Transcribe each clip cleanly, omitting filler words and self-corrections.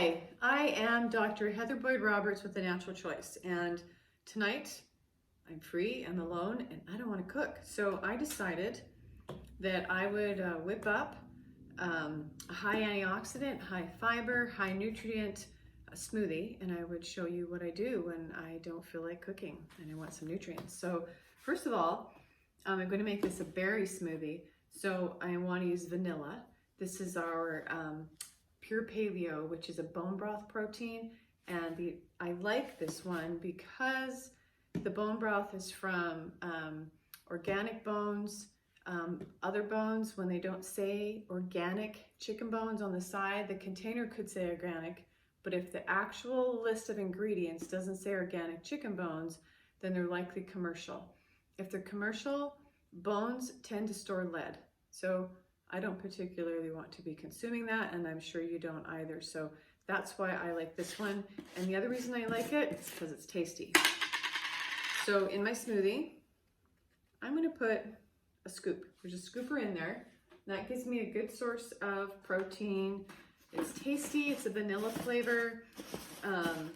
Hi, I am Dr. Heather Boyd Roberts with The Natural Choice, and tonight I'm free, I'm alone, and I don't want to cook. So I decided that I would whip up a high antioxidant, high fiber, high nutrient smoothie, and I would show you what I do when I don't feel like cooking and I want some nutrients. So first of all, I'm going to make this a berry smoothie. So I want to use vanilla. This is our pure paleo, which is a bone broth protein, and I like this one because the bone broth is from organic bones. Other bones, when they don't say organic chicken bones on the side, the container could say organic, but if the actual list of ingredients doesn't say organic chicken bones, then they're likely commercial. If they're commercial, bones tend to store lead. So I don't particularly want to be consuming that, and I'm sure you don't either. So that's why I like this one. And the other reason I like it is because it's tasty. So in my smoothie, I'm going to put a scoop. There's a scooper in there. That gives me a good source of protein. It's tasty. It's a vanilla flavor. And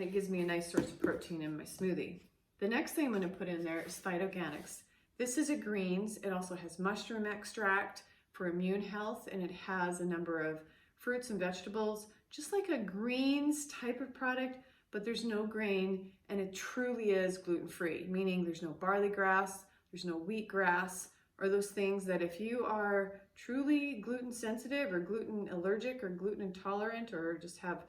it gives me a nice source of protein in my smoothie. The next thing I'm going to put in there is phytoorganics. This is a greens. It also has mushroom extract for immune health, and it has a number of fruits and vegetables, just like a greens type of product, but there's no grain, and it truly is gluten-free, meaning there's no barley grass, there's no wheatgrass, or those things that if you are truly gluten sensitive or gluten allergic or gluten intolerant or just have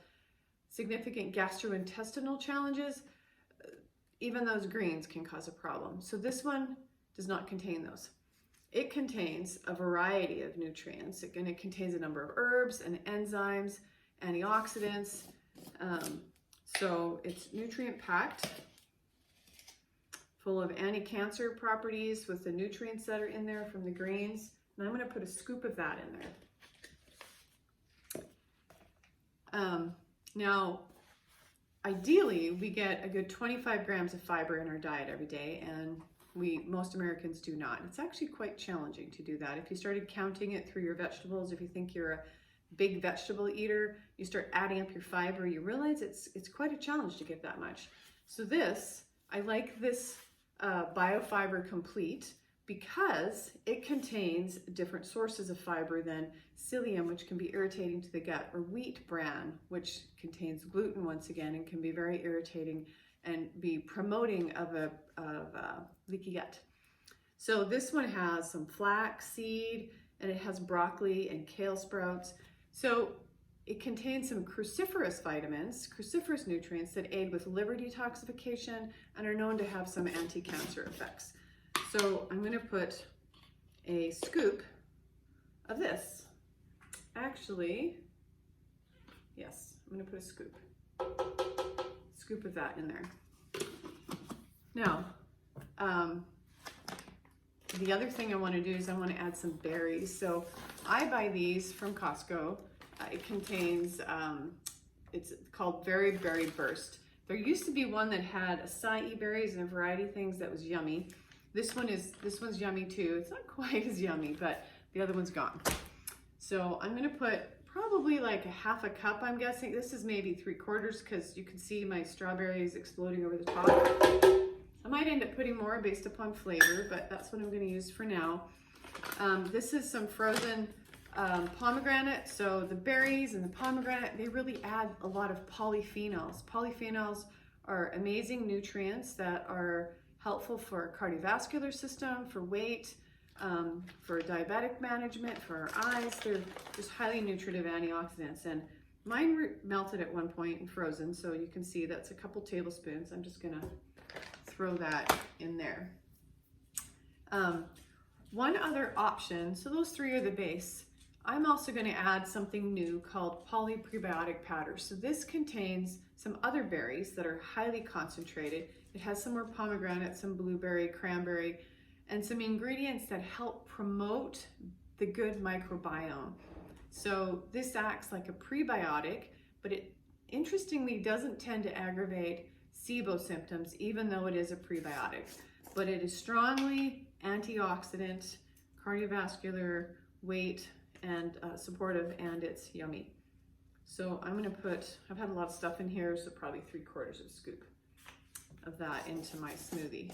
significant gastrointestinal challenges, even those greens can cause a problem. So this one does not contain those. It contains a variety of nutrients, and it contains a number of herbs and enzymes, antioxidants. So it's nutrient packed, full of anti-cancer properties with the nutrients that are in there from the greens. And I'm going to put a scoop of that in there. Now, ideally, we get a good 25 grams of fiber in our diet every day, and most Americans do not. It's actually quite challenging to do that. If you started counting it through your vegetables, if you think you're a big vegetable eater, you start adding up your fiber, you realize it's quite a challenge to get that much. So I like this BioFiber Complete because it contains different sources of fiber than psyllium, which can be irritating to the gut, or wheat bran, which contains gluten once again and can be very irritating and be promoting of leaky gut. So this one has some flax seed, and it has broccoli and kale sprouts. So it contains some cruciferous vitamins, cruciferous nutrients that aid with liver detoxification and are known to have some anti-cancer effects. So I'm going to put a scoop of this. Actually, yes, I'm going to put a scoop of that in there. Now, the other thing I want to do is I want to add some berries. So I buy these from Costco. It contains, it's called Very Berry Burst. There used to be one that had acai berries and a variety of things that was yummy. This one's yummy too. It's not quite as yummy, but the other one's gone. So I'm going to put probably like a half a cup, I'm guessing. This is maybe 3/4 because you can see my strawberries exploding over the top. I might end up putting more based upon flavor, but that's what I'm going to use for now. This is some frozen pomegranate. So the berries and the pomegranate, they really add a lot of polyphenols. Polyphenols are amazing nutrients that are helpful for our cardiovascular system, for weight, for diabetic management, for our eyes. They're just highly nutritive antioxidants, and mine were melted at one point and frozen, so you can see that's a couple tablespoons. I'm just gonna throw that in there. One other option, so those three are the base. I'm also going to add something new called pre-biotic powder. So this contains some other berries that are highly concentrated. It has some more pomegranate, some blueberry, cranberry, and some ingredients that help promote the good microbiome. So this acts like a prebiotic, but it interestingly doesn't tend to aggravate SIBO symptoms, even though it is a prebiotic. But it is strongly antioxidant, cardiovascular, weight, and supportive, and it's yummy. So I'm gonna put, I've had a lot of stuff in here, so probably 3/4 of a scoop of that into my smoothie.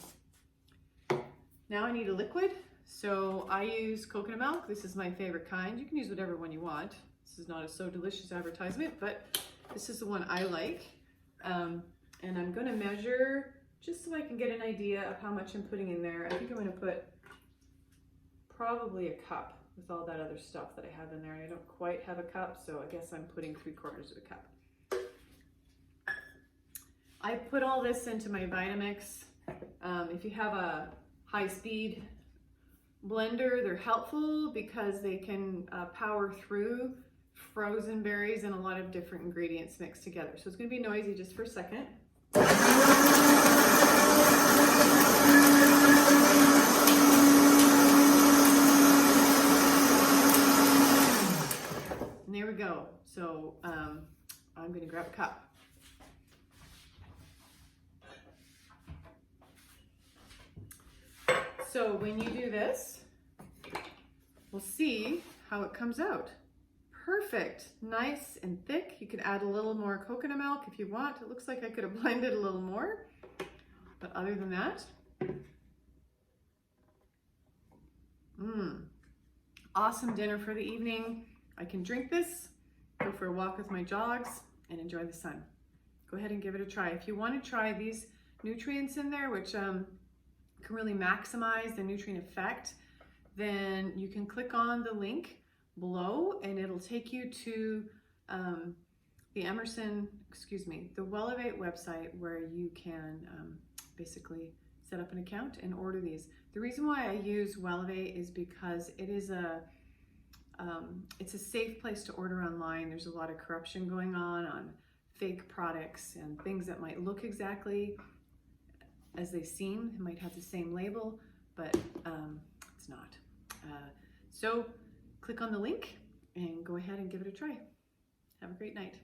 Now I need a liquid. So I use coconut milk. This is my favorite kind. You can use whatever one you want. This is not a So Delicious advertisement, but this is the one I like. And I'm gonna measure just so I can get an idea of how much I'm putting in there. I think I'm gonna put probably a cup with all that other stuff that I have in there. And I don't quite have a cup, so I guess I'm putting 3/4 of a cup. I put all this into my Vitamix. If you have a high-speed blender, they're helpful because they can power through frozen berries and a lot of different ingredients mixed together. So it's going to be noisy just for a second. And there we go. So I'm going to grab a cup. So when you do this, we'll see how it comes out. Perfect, nice and thick. You could add a little more coconut milk if you want. It looks like I could have blended a little more, but other than that, awesome dinner for the evening. I can drink this, go for a walk with my dogs, and enjoy the sun. Go ahead and give it a try. If you want to try these nutrients in there, which can really maximize the nutrient effect, then you can click on the link below and it'll take you to the Wellevate website where you can basically set up an account and order these. The reason why I use Wellevate is because it is it's a safe place to order online. There's a lot of corruption going on fake products and things that might look exactly as they seem. It might have the same label, but it's not. So click on the link and go ahead and give it a try. Have a great night.